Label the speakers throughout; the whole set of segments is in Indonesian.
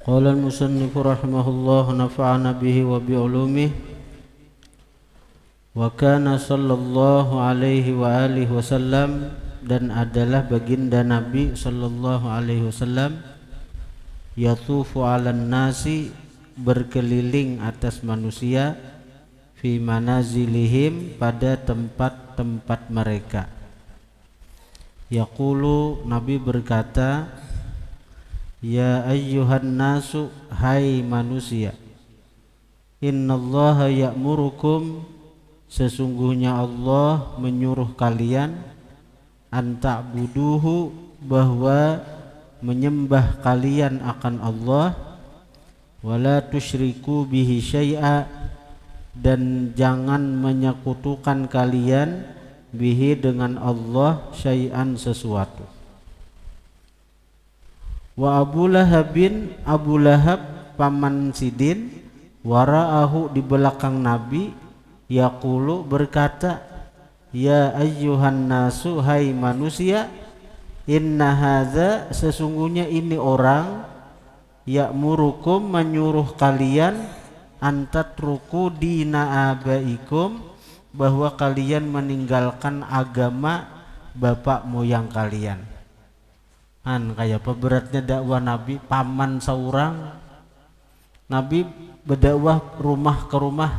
Speaker 1: Qala al-musannif rahimahullah nafa'ana bihi wa bi'ulumihi wa kana sallallahu alaihi wa alihi wasallam, dan adalah baginda Nabi sallallahu alaihi wasallam yatufu 'alan nasi, berkeliling atas manusia, fi manazilihim, pada tempat-tempat mereka. Yaqulu, Nabi berkata, ya ayyuhan nasu, hai manusia, innallaha ya'murukum, sesungguhnya Allah menyuruh kalian, an ta'buduhu, bahwa menyembah kalian akan Allah, wala tusyriku bihi syai'a, dan jangan menyekutukan kalian bihi, dengan Allah, syai'an, sesuatu. Wa Abu Lahabin, Abu Lahab paman Sidin, wara'ahu, di belakang Nabi, yaqulu, berkata, ya ayyuhan nasu, hai manusia, inna hadza, sesungguhnya ini orang, ya'murukum, menyuruh kalian, antatruku dina abaikum, bahwa kalian meninggalkan agama bapak moyang kalian. Kayak apa beratnya dakwah Nabi, paman seorang Nabi berdakwah rumah ke rumah.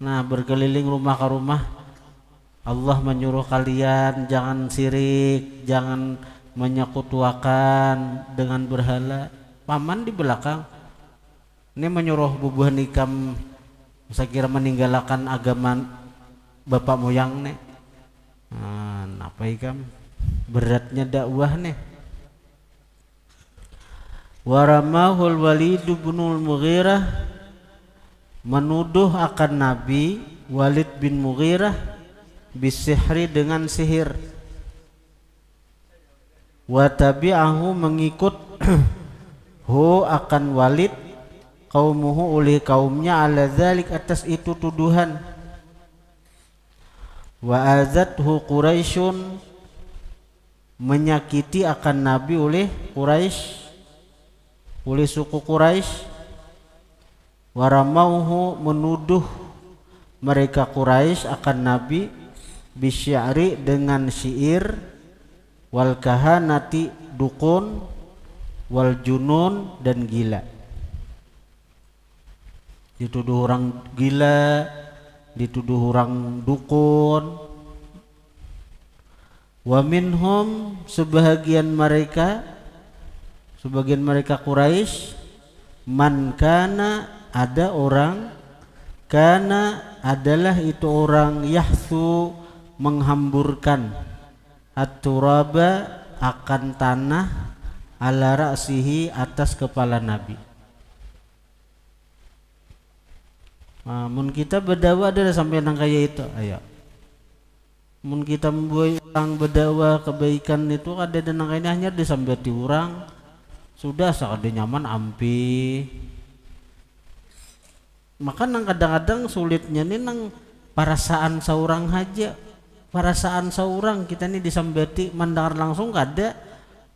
Speaker 1: Nah, berkeliling rumah ke rumah. Allah menyuruh kalian jangan syirik, jangan menyekutuakan dengan berhala. Paman di belakang ini menyuruh bubuh nikam, saya kira meninggalkan agama bapak moyang nih. Apa ikam beratnya dakwah nih. Waramahul Walid bin Mughirah, menuduh akan Nabi Walid bin Mughirah, bisihri, dengan sihir. Wa tabi'ahu, mengikut hu, akan Walid, qaumuhu, oleh kaumnya, ala dzalik, atas itu tuduhan. Wa azathu Quraisyun, menyakiti akan Nabi oleh Quraisy, oleh suku Quraisy. Waramauhu, menuduh mereka Quraisy akan Nabi, bisyari, dengan syair, wal kahanati, dukun, wal junun, dan gila. Dituduh orang gila, dituduh orang dukun. Wa minhum, sebagian mereka Quraisy, man kana, ada orang, kana, adalah itu orang, yahsu, menghamburkan, at-turaba, akan tanah, ala ra'sihi, atas kepala Nabi. Mun kita berdakwah ada sampai nang kaya itu, ayo. Mun kita membuat orang berdakwah kebaikan itu ada nang kaya hanya disambati orang. Sudah sakade nyaman ampi. Maka nang kadang-kadang sulitnya nih nang perasaan seorang aja. Perasaan seorang kita nih disambati mendengar langsung kada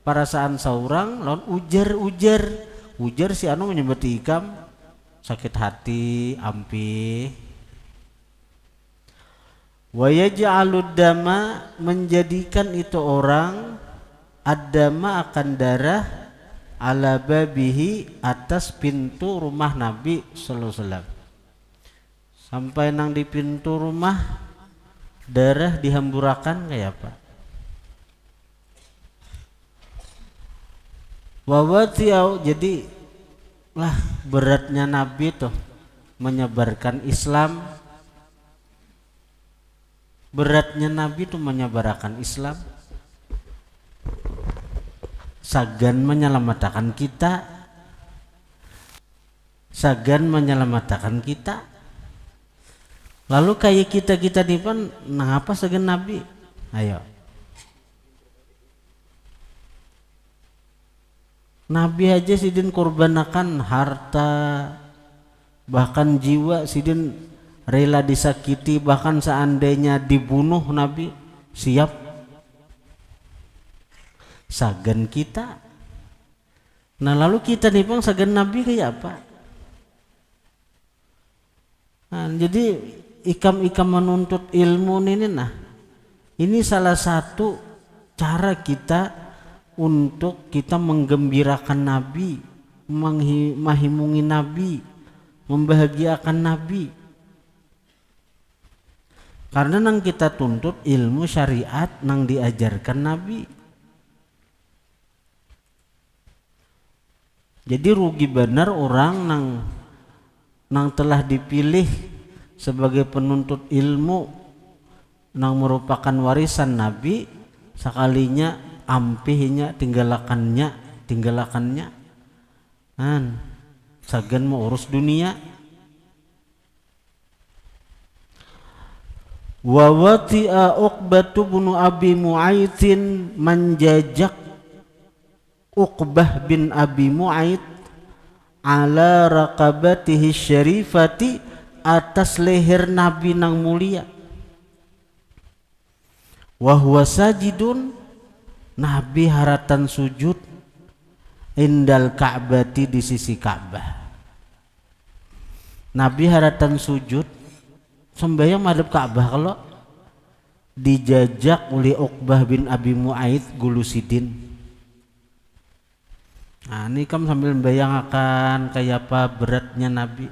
Speaker 1: perasaan seorang lawan ujar si anu menyambati ikam sakit hati ampi. Wa yaj'alud dama, menjadikan itu orang, ad-dama, akan darah, ala babihi, atas pintu rumah Nabi sallallahu alaihi wasallam. Sampai nang di pintu rumah darah dihamburakan kayak apa? Wawatiau, jadi lah beratnya Nabi tuh menyebarkan Islam. Beratnya Nabi tuh menyebarkan Islam. Sagan menyelamatkan kita, lalu kayak kita nih pan, ngapa sagan Nabi, ayo, Nabi aja sidin korbanakan harta, bahkan jiwa sidin rela disakiti, bahkan seandainya dibunuh Nabi siap. Sagan kita Nah lalu kita nih bang sagan Nabi kayak apa? Nah, jadi ikam-ikam menuntut ilmu ini nah ini salah satu cara kita untuk kita menggembirakan Nabi, menghimungi Nabi, membahagiakan Nabi. Karena nang kita tuntut ilmu syariat nang diajarkan Nabi. Jadi rugi benar orang nang telah dipilih sebagai penuntut ilmu nang merupakan warisan Nabi sekalinya ampihnya tinggalakannya sagan mau urus dunia. Wa wati'a Uqbatu bin Abi Mu'aitin menjajak Uqbah bin Abi Mu'ait ala raqabatihi syarifati atas leher Nabi nang mulia. Wa huwa sajidun Nabi haratan sujud indal Ka'bati di sisi Ka'bah. Nabi haratan sujud sembahyang madhab Ka'bah kalau dijajak oleh Uqbah bin Abi Mu'ait Gulusidin. Nah ini kamu sambil membayangkan kayak apa beratnya Nabi.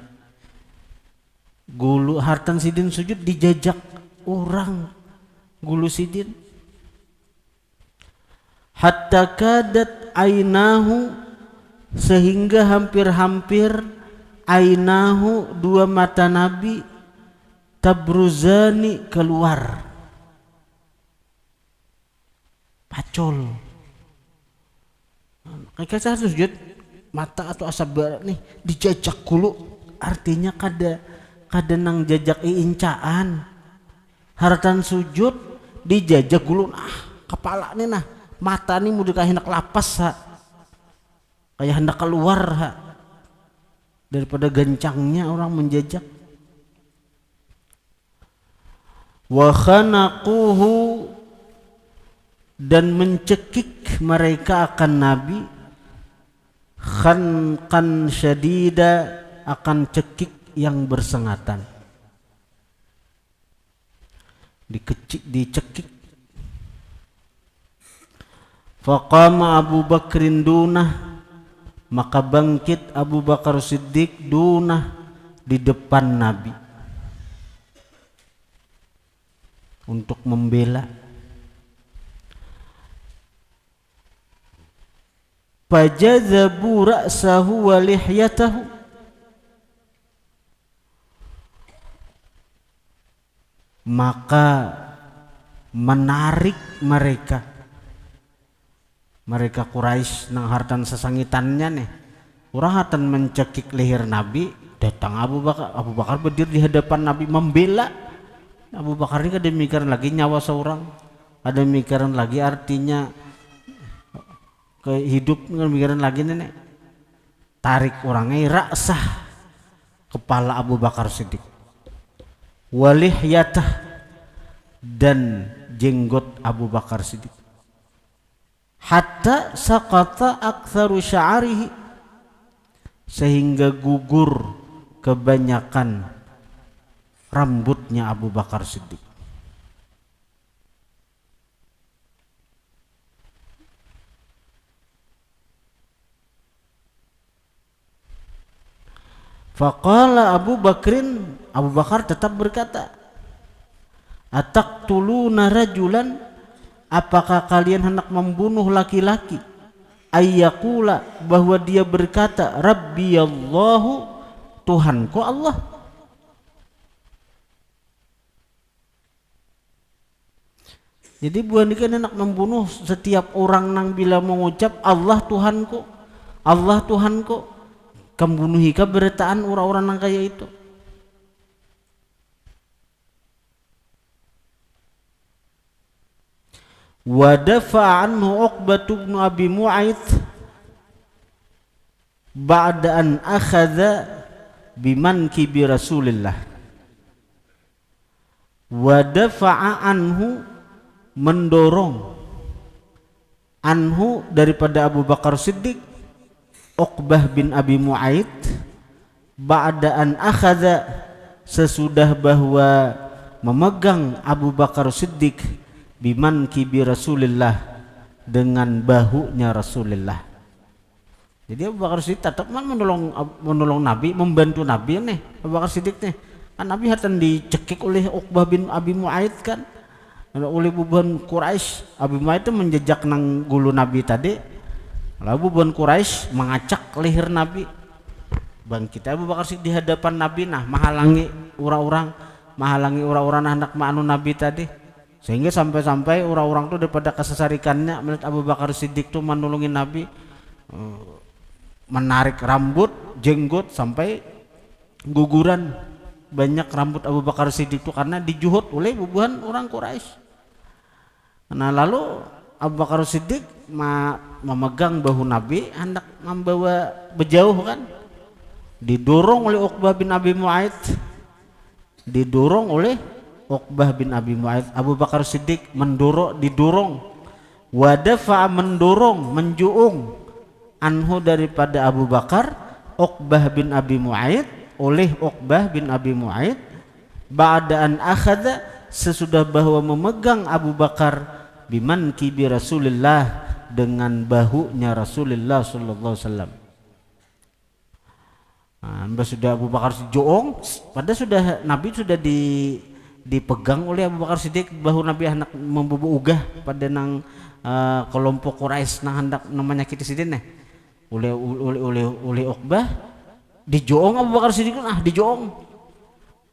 Speaker 1: Gulu hartan sidin sujud dijajak orang Gulusidin. Hatta kadat ainahu sehingga hampir-hampir ainahu dua mata Nabi tabruzani keluar pacol. Kayak saya sujud mata atau asab nih dijajak dulu artinya kada nang jajak iincaan haratan sujud dijajak dulu nah kepala nih nah mata nih mudah kayak hendak lapas ha kayak hendak keluar ha daripada gancangnya orang menjajak. Wa khanaquhu dan mencekik mereka akan Nabi khanqan syadida akan cekik yang bersengatan dicekik. Faqama Abu Bakrin dunah maka bangkit Abu Bakar Siddiq dunah di depan Nabi untuk membela. Fajadhabu ra'sahu wa lihyatahu maka menarik mereka Quraisy nang hartan sesangitannya nih orang hartan mencekik leher Nabi datang Abu Bakar berdiri di hadapan Nabi membela. Abu Bakar ini kada mikirin lagi nyawa seorang, ada mikirin lagi artinya ke hidup, nggak mikirin lagi nenek tarik orangnya raksah kepala Abu Bakar Siddiq walihyatah dan jenggot Abu Bakar Siddiq hatta saqata aktsaru sya'arihi sehingga gugur kebanyakan rambutnya Abu Bakar Siddiq. Faqala Abu Bakar tetap berkata, ataqtuluna rajulan, apakah kalian hendak membunuh laki-laki, ayyaqula, bahwa dia berkata Rabbi Allahu, Tuhanku Allah. Jadi bukan kan hendak membunuh setiap orang nang bila mengucap Allah Tuhanku, Allah Tuhanku. Kembunuhi keberataan orang-orang nang kaya itu. Wa dafa'a anhu Uqbah bin Abi Mu'ait ba'da an akhadha bimankibi Rasulillah. Wa dafa'a anhu mendorong anhu daripada Abu Bakar Siddiq Uqbah bin Abi Mu'aid ba'da an akhadha, sesudah bahwa memegang Abu Bakar Siddiq biman kibi Rasulillah, dengan bahunya Rasulullah. Jadi Abu Bakar Siddiq tetap menolong Nabi, membantu Nabi nih. Abu Bakar Siddiq nih kan Nabi hatan dicekik oleh Uqbah bin Abi Mu'aid kan, oleh bubuhan Quraisy. Abi Mu'aid itu menjejak nang gulu Nabi tadi, lalu bubuhan Quraisy mengacak leher Nabi. Bang kita Abu Bakar Siddiq di hadapan Nabi, nah menghalangi orang-orang anak ma'anu Nabi tadi, sehingga sampai-sampai orang-orang itu daripada kesesarikannya melihat Abu Bakar Siddiq tuh menolongin Nabi, menarik rambut jenggot sampai guguran banyak rambut Abu Bakar Siddiq itu karena dijuhud oleh bubuhan orang Quraisy. Nah lalu Abu Bakar Siddiq memegang bahu Nabi hendak membawa berjauh kan, didorong oleh Uqbah bin Abi Mu'aid, Abu Bakar Siddiq didorong, wadafa mendorong, menjuung, anhu daripada Abu Bakar, Uqbah bin Abi Mu'aid, oleh Uqbah bin Abi Mu'aid, ba'daan akhadha, sesudah bahwa memegang Abu Bakar biman kibi Rasulillah, dengan bahunya Rasulullah sallallahu alaihi wasallam. Sudah Abu Bakar Siddiq, padahal sudah Nabi sudah dipegang oleh Abu Bakar Siddiq, bahu Nabi hendak membubu ugah pada nang kelompok Quraisy nang hendak menyakiti Sidin nih oleh Uqbah, dijoong Abu Bakar Siddiq dijoong.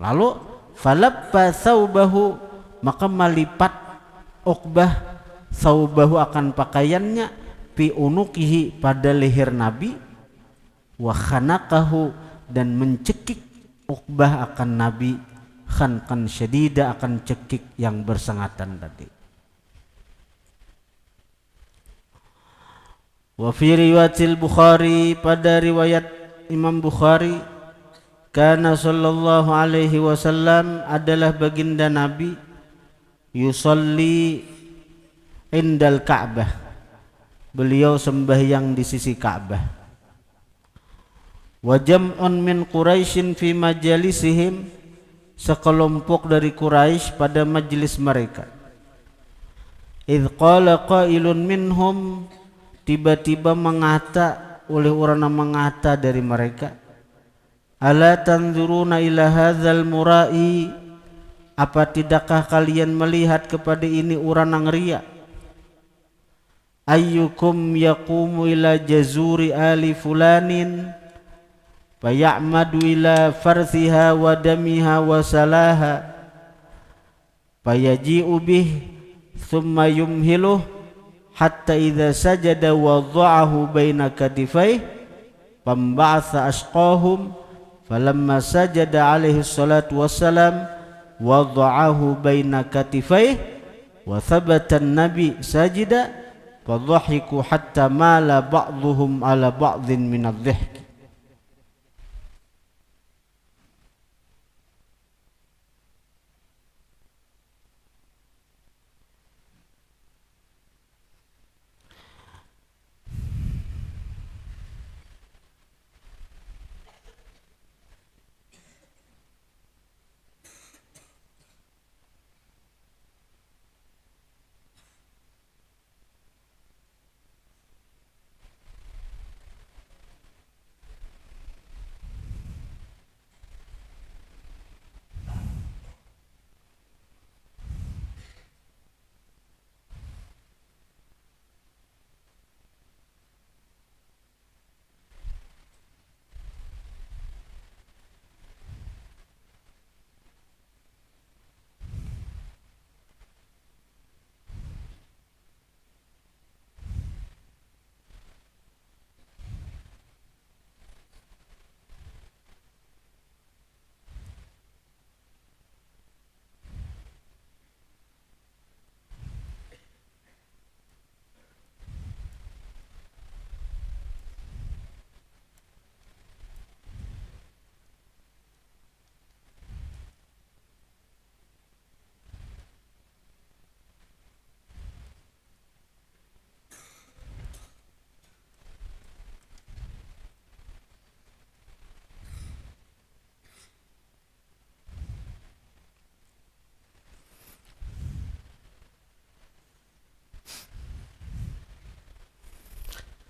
Speaker 1: Lalu falabba thawbahu, maka melipat Uqbah thawbahu akan pakaiannya, fi unukihi pada leher Nabi, wa khanaqahu, dan mencekik Uqbah akan Nabi, khanqan syadida, akan cekik yang bersengatan tadi. Wa fi riwayatil Bukhari, pada riwayat Imam Bukhari, kana sallallahu alaihi wasallam, adalah baginda Nabi, yusalli indal Ka'bah, beliau sembahyang di sisi Ka'bah. Wa jam'un min Quraisyin fi majalisihim, sekelompok dari Quraisy pada majelis mereka. Idh qala qailun minhum, tiba-tiba mengata oleh orang yang mengata dari mereka, ala tanzuruna ila hadzal murai, apa tidakkah kalian melihat kepada ini orang yang ria, ayyukum yaqumu ila jazuri ali fulanin fayamadu ila farthiha wa damiha wa salaha fayaji'u bih thumma yumhiluh hatta idza sajada wada'ahu baina katifai pamba'atha ashqahum falamma sajada alaihi salatu wassalam wada'ahu baina katifai wa thabata an-nabi sajida fadhahiku hatta mala ba'dhuhum ala ba'dhin min adh-dhihk.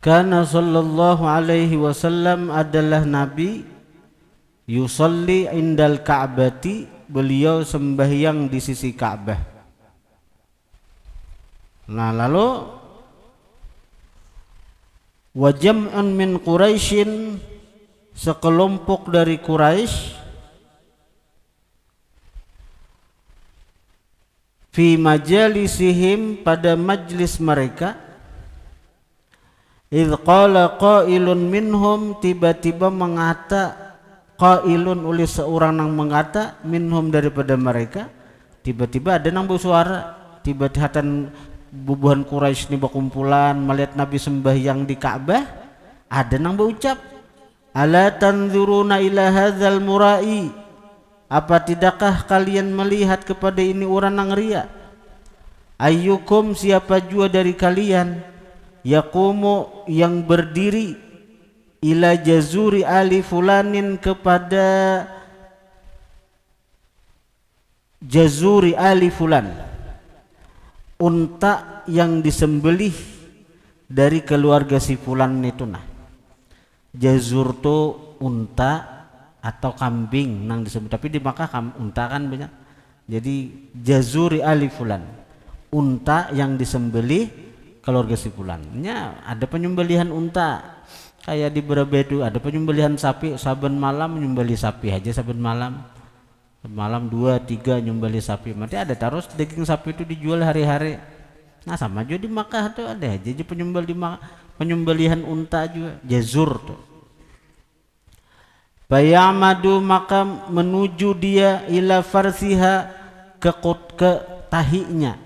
Speaker 1: Kana sallallahu alaihi wasallam adalah Nabi yusalli indal Ka'bati, beliau sembahyang di sisi Ka'bah. Nah, lalu wa jam'un min Quraisyin, sekelompok dari Quraisy, fi majalisihim, pada majlis mereka, idh qala qailun minhum, tiba-tiba mengata, qailun oleh seorang yang mengata, minhum daripada mereka, tiba-tiba ada nang bersuara, tiba-tiba bubuhan Quraisy ini berkumpulan melihat Nabi sembahyang di Ka'bah, ada nang berucap, ala tanzuruna ila hadzal murai, apa tidakkah kalian melihat kepada ini orang yang ria, ayyukum, siapa jua dari kalian, yaqumu, yang berdiri, ila jazuri ali fulanin, kepada jazuri ali fulan, unta yang disembelih dari keluarga si fulan itu. Nah, jazur tu unta atau kambing nang disebut, tapi di Makkah unta kan banyak. Jadi jazuri ali fulan, unta yang disembelih keluarga si fulannya. Ada penyembelihan unta kayak di beberapa itu, ada penyembelihan sapi, saben malam menyembelih sapi aja, saben malam 2-3 nyembelih sapi. Berarti ada terus daging sapi itu dijual hari-hari. Nah, sama juga di Makkah tuh ada aja penyembelihan unta juga, jazur tuh. Bayamadu, maka menuju dia, ila farsiha, ke tahinya.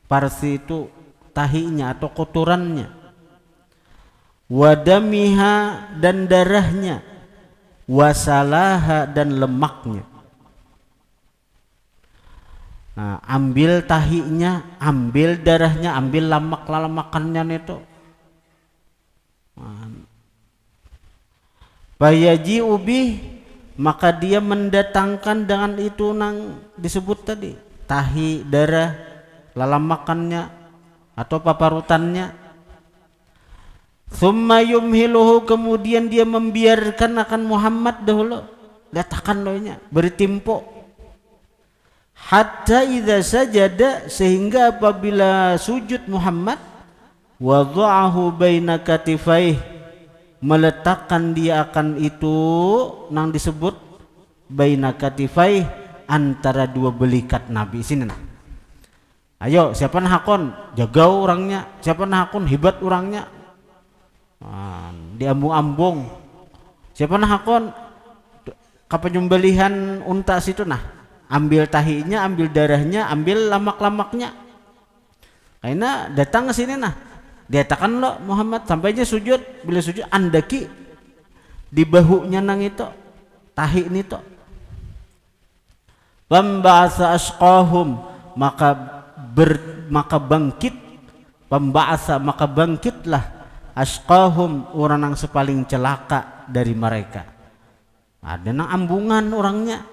Speaker 1: Farsi itu tahinya atau kotorannya, wadamiha, dan darahnya, wasalaha, dan lemaknya. Nah, ambil tahinya, ambil darahnya, ambil lemak-lemakannya itu. Bayaji ubi, maka dia mendatangkan dengan itu nang disebut tadi, tahi, darah, lelemakannya atau paparutannya. Thumma yumhiluhu, kemudian dia membiarkan akan Muhammad dahulu, letakkan lonya, beri timpo, hatta idza sajada, sehingga apabila sujud Muhammad, wadha'ahu baina katifaih, meletakkan dia akan itu nang disebut baina katifaih, antara dua belikat Nabi. Sini nah, ayo siapa nah hakon jaga orangnya, siapa nah hakon hebat orangnya, diambung-ambung. Siapa nah hakon kapenyembelihan unta situ, nah ambil tahinya, ambil darahnya, ambil lamak-lamaknya. Karena datang ke sini, nah diatakan lo Muhammad sampainya sujud, bila sujud andaki di bahunya nang itu tahi nito. Pembahasa asqahum, maka bangkit, pembahasa maka bangkitlah, asqahum, orang yang sepaling celaka dari mereka. Ada nang ambungan orangnya,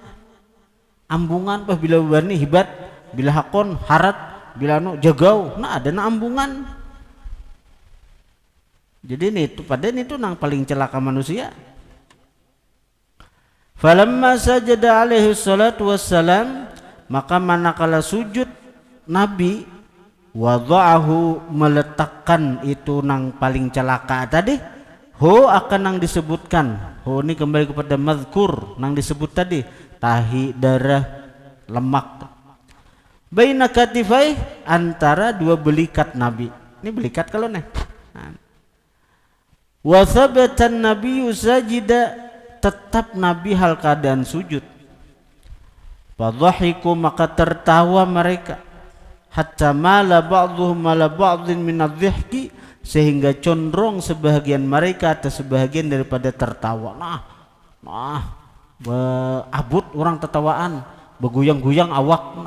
Speaker 1: ambungan bah bila bani hibat, bila hakon harat, bila no jagau, nah ada nang ambungan. Jadi ini itu pada ini tuh nang paling celaka manusia. Falamma sajada alaihi salatu wassalam, maka manakala sujud Nabi, wadha'ahu, meletakkan itu nang paling celaka tadi, ho akan nang disebutkan, ho ini kembali kepada mazkur nang disebut tadi, tahi, darah, lemak, baina katifai, antara dua belikat Nabi. Ini belikat kalau nih. Wa thabatan nabiyyu sajida, tetap Nabi hal keadaan sujud. Fadhahiku, maka tertawa mereka, hatta mala ba'dhum mala ba'dhin min adh-dhihki, sehingga condong sebahagian mereka atas sebahagian daripada tertawa. Abut orang tertawaan, beguyang-guyang awak,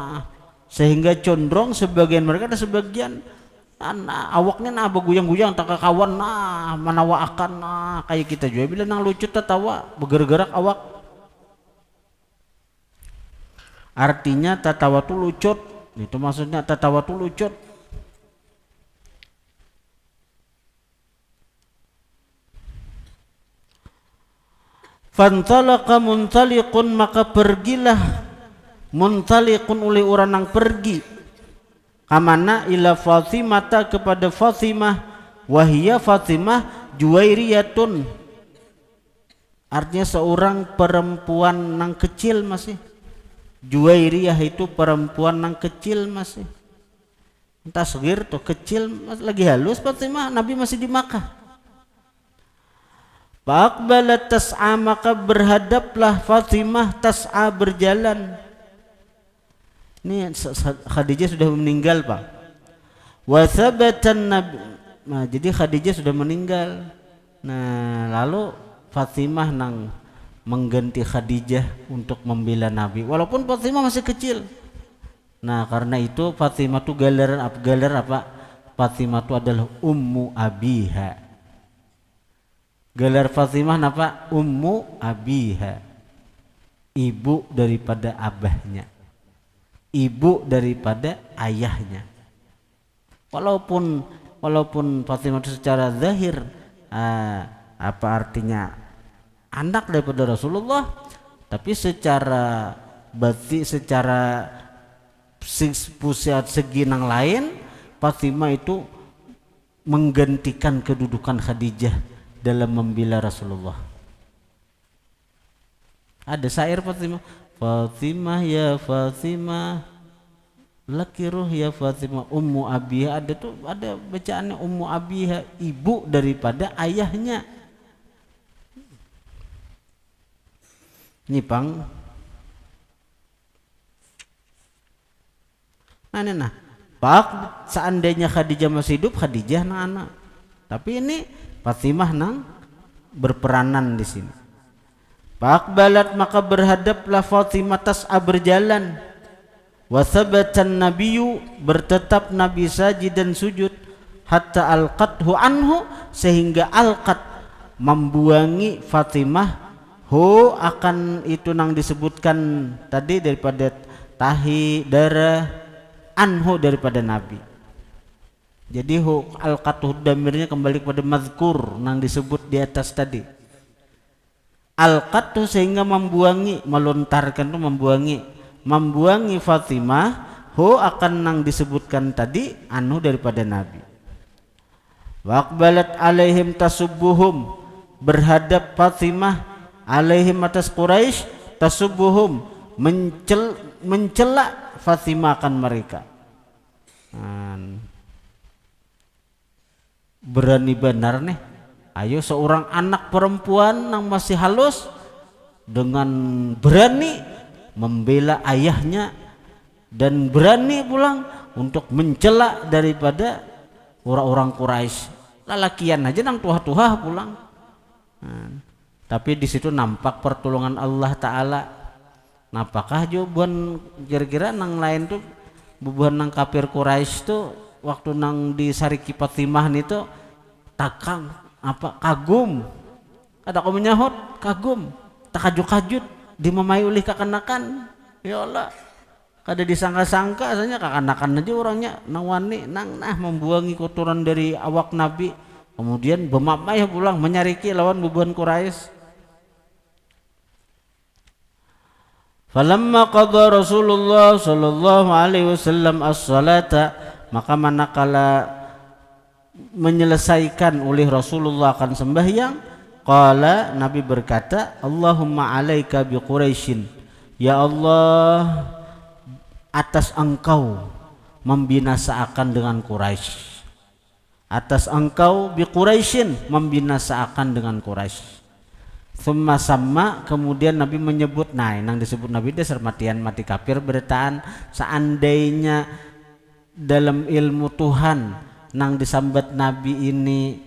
Speaker 1: sehingga condong sebagian mereka atas sebagian awaknya beguyang-guyang tak kawan, manawa akan kayak kita juga bila nang lucu tertawa bergerak awak. Artinya tertawa tuh lucut, itu maksudnya tertawa tuh lucut. Fantalaqa muntaliqun, maka pergilah muntaliqun oleh orang yang pergi kamana ila Fatimah, kepada Fatimah, wahia Fatimah Juwairiyatun, artinya seorang perempuan yang kecil masih. Juwairiyah itu perempuan yang kecil masih, tasghir tuh kecil, lagi halus Fatimah, Nabi masih di Makkah. Faqbalat tas'a, maka berhadaplah Fatimah tas'a, berjalan. Ini Khadijah sudah meninggal Pak. Wa thabatan Nabi, nah jadi Khadijah sudah meninggal. Nah lalu Fatimah nang mengganti Khadijah untuk membela Nabi walaupun Fatimah masih kecil. Nah karena itu Fatimah itu gelar apa? Fatimah itu adalah ummu abiha. Gelar Fatimah apa? Ummu abiha, ibu daripada abahnya, ibu daripada ayahnya. Walaupun Fatimah itu secara zahir apa artinya anak daripada Rasulullah, tapi secara batin, secara segi yang lain, Fatimah itu menggantikan kedudukan Khadijah dalam membela Rasulullah. Ada syair Fatimah, Fatimah ya Fatimah, laki ruh ya Fatimah, ummu abiha, ada bacaannya ummu abiha, ibu daripada ayahnya. Ini Pang. Nah, Pak, seandainya Khadijah masih hidup, Khadijah nang anak. Tapi ini Fatimah nang berperanan di sini. Pak balat, maka berhadaplah Fatimah tas'a, berjalan. Wa thabatan nabiyyu, bertetap Nabi sajidan sujud, hatta alqathu anhu, sehingga alqat, membuangi Fatimah, hu akan itu nang disebutkan tadi daripada tahi darah, anhu daripada Nabi. Jadi hu alqatuh damirnya kembali kepada mazkur nang disebut di atas tadi. Alqatuh sehingga membuangi, melontarkan itu membuangi Fatimah, hu akan nang disebutkan tadi, anhu daripada Nabi. Waqbalat alaihim tasubbuhum, berhadap Fatimah alaihim atas Quraisy, tasubbuhum, mencela Fatimah akan mereka. Berani benar nih, ayo seorang anak perempuan yang masih halus dengan berani membela ayahnya dan berani pulang untuk mencela daripada orang-orang Quraisy. Lalakian aja nang tuha-tuha pulang. Tapi di situ nampak pertolongan Allah Ta'ala. Napakah jawaban kira-kira nang lain tuh bubuhan nang kafir Quraisy tuh waktu nang di Sariki Fatimah itu takang apa kagum. Ada kau menyahut kagum, takajut-kajut dimamai oleh kakanakan. Ya Allah, kada disangka-sangka asanya kakanakan aja orangnya nang wani nang membuangi kotoran dari awak Nabi, kemudian bemamai pulang menyariki lawan bubuhan Quraisy. Falamma qadha Rasulullah sallallahu alaihi wasallam as-salata, maka manakala menyelesaikan oleh Rasulullah akan sembahyang, qala, Nabi berkata, Allahumma alaika bi Quraisyin, ya Allah, atas engkau membinasakan dengan Quraisy, atas engkau bi Quraisyin, membinasakan dengan Quraisy. Summa sama, kemudian Nabi menyebut, nah yang disebut Nabi dasar matian mati kafir bertaan. Seandainya dalam ilmu Tuhan nang disambat Nabi ini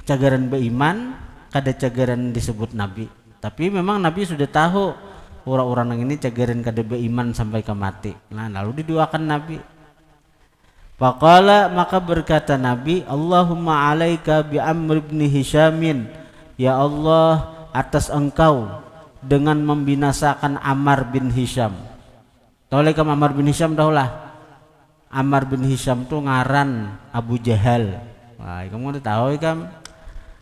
Speaker 1: cagaran beriman, kada cagaran disebut Nabi. Tapi memang Nabi sudah tahu orang-orang yang ini cagaran kada beriman sampai ke mati. Nah lalu didoakan Nabi. Faqala, maka berkata Nabi, Allahumma alaika bi Amr bin Hishamin, ya Allah, atas engkau dengan membinasakan Ammar bin Hisham. Tahu lekam Ammar bin Hisham tahulah. Ammar bin Hisham tu ngaran Abu Jahal. Wah, kamu udah tahu kan?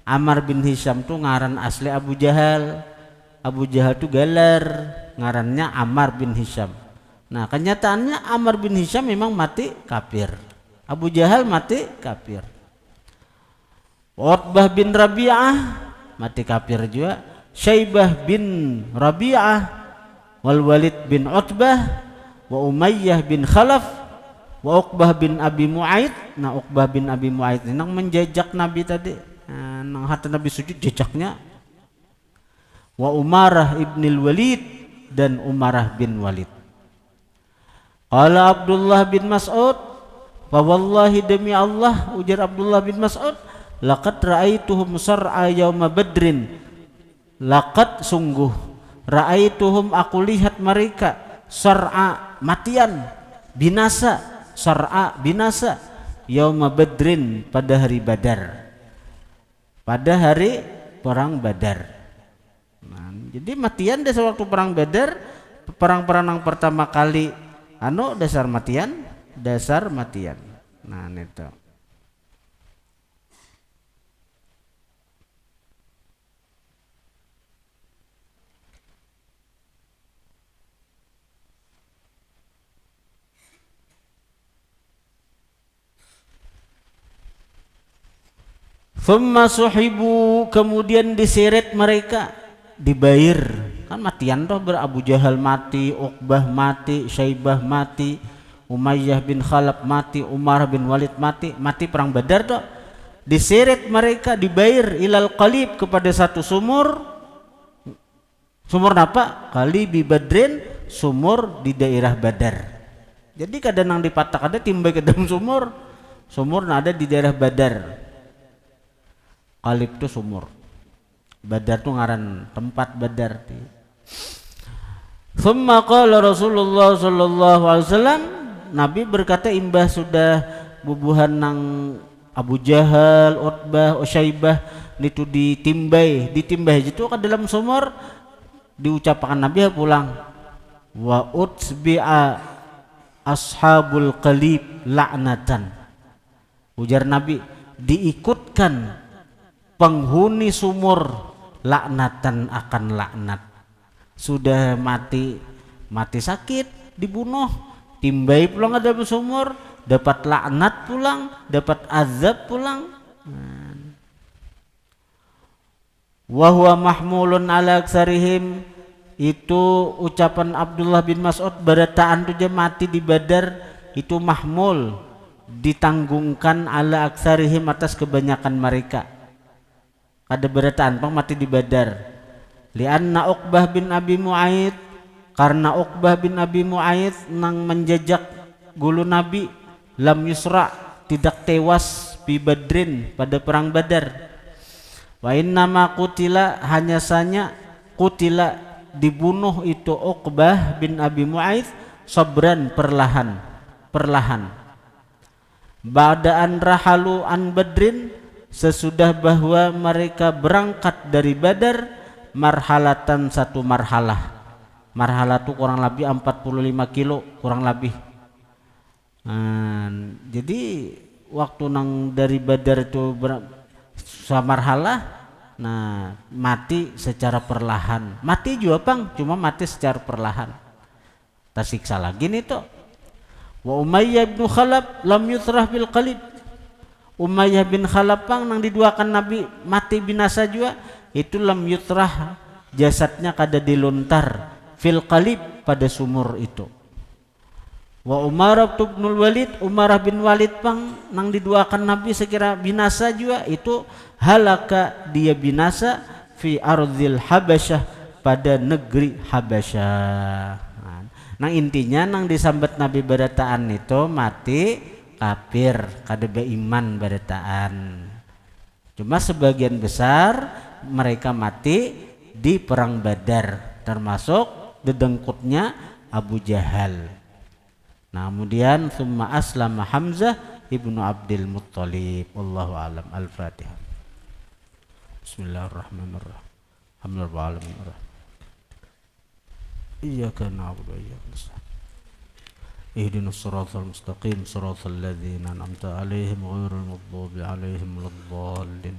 Speaker 1: Ammar bin Hisham tu ngaran asli Abu Jahal. Abu Jahal itu galar, ngarannya Ammar bin Hisham. Nah kenyataannya Ammar bin Hisham memang mati kafir, Abu Jahal mati kafir. Utbah bin Rabi'ah mati kafir juga. Syaibah bin Rabi'ah wal Walid bin Utbah wa Umayyah bin Khalaf wa Uqbah bin Abi Mu'aid. Nah Uqbah bin Abi Mu'aid ini nang menjejak Nabi tadi, nang hati Nabi sujud jejaknya. Wa Umarah ibnil Walid dan Umarah bin Walid. Qala Abdullah bin Mas'ud, fa wallahi demi Allah, ujar Abdullah bin Mas'ud, laqad ra'aituhum sar'a yauma badrin. Laqad sungguh, ra'aituhum aku lihat mereka, sar'a matian, binasa, sar'a binasa, yauma badrin pada hari Badar. Pada hari perang Badar. Nah, jadi matian desa waktu perang Badar, perang-perang yang pertama kali dasar matian. Nah itu. Thumma suhibu, kemudian diseret mereka, dibayar. Kan matian toh, Abu Jahal mati, Uqbah mati, Syaibah mati, Umayyah bin Khalaf mati, Umar bin Walid mati perang Badar toh. Diseret mereka, dibayar ilal qalib, kepada satu sumur. Sumur apa? Qalibi Badrin, sumur di daerah Badar. Jadi kadang nang dipatak ada timbai ke dalam sumur. Sumur ada di daerah Badar. Qalib itu sumur. Badar itu ngaran tempat Badar. Thumma qala Rasulullah sallallahu alaihi wasallam, Nabi berkata imbah sudah bubuhan nang Abu Jahal, Utbah, Usyaibah itu ditimbay itu ke dalam sumur, diucapkan Nabi pulang, wa utbi'a ashabul qalib la'natan. Ujar Nabi, diikutkan penghuni sumur laknatan akan laknat. Sudah mati sakit, dibunuh, timbai pulang ada sumur, dapat laknat pulang, dapat azab pulang. Wa huwa mahmulun ala aksarihim, itu ucapan Abdullah bin Mas'ud, barataan tu dia mati di Badar itu mahmul, ditanggungkan ala aksarihim, atas kebanyakan mereka. Ada berataan pang mati di Badar. Lianna Uqbah bin Abi Mu'aid, karena Uqbah bin Abi Mu'aid nang menjejak gulu Nabi, lam yusra, tidak tewas bi Badrin pada perang Badar. Wa innama qutila, hanya saja qutila dibunuh itu Uqbah bin Abi Mu'aid sabran, perlahan. Ba'daan rahalu an Badrin, sesudah bahwa mereka berangkat dari Badar, marhalatan, satu marhalah. Marhalah itu kurang lebih 45 kilo kurang lebih. Jadi waktu nang dari Badar itu marhalah, nah mati secara perlahan. Mati juga pang, cuma mati secara perlahan. Tersiksa lagi nih tuh. Wa Umayyah bin Khalaf lam yutrah bil qalib. Umayyah bin Khalaf pang nang diduakan Nabi mati binasa juga, itu lam yutrah, jasadnya kada dilontar fil qalib, pada sumur itu. Wa Umar bin Walid, Umar bin Walid pang nang diduakan Nabi sekira binasa juga, itu halaka, dia binasa fi ardhil Habasyah, pada negeri Habasyah. Nah intinya nang disambat Nabi barataan itu mati kafir, kada beriman barataan. Cuma sebagian besar mereka mati di perang Badar, termasuk dedengkutnya Abu Jahal. Nah kemudian summa aslama Hamzah ibnu Abdul Muttalib. Wallahu alam. Al-Fatihah. Bismillahirrahmanirrahim. Alhamdulillah. Iyyaka na'budu wa iyyaka nasta'in. Ihdinas siratal mustaqim, siratal ladzina an'amta 'alaihim ghairil maghdubi 'alaihim waladdallin.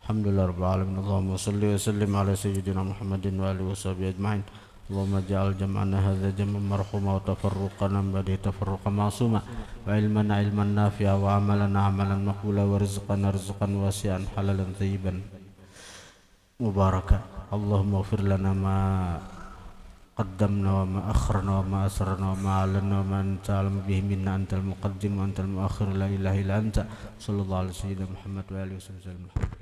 Speaker 1: Alhamdulillah rabbil alamin. Allahumma shalli wa sallim ala sayyidina Muhammadin wa alihi washabihi ajma'in. Allahumma ja'al jam'ana hadza jam'an marhuma wa tafarruqana ba'dahu tafarruqan ma'suma wa ilmana ilman nafi'a wa amalana amalan maqbula wa rizqana rizqan wasi'an halalan thayyiban mubarakan. Allahumma ighfir lana ma qaddamna wa ma akharna wa ma asrarna wa ma alanna wa ma anta a'lamu bihi minna antal muqaddim wa antal muakhir la ilaha illa anta sallallahu alaihi wa sallam Muhammad wa alihi wasallam.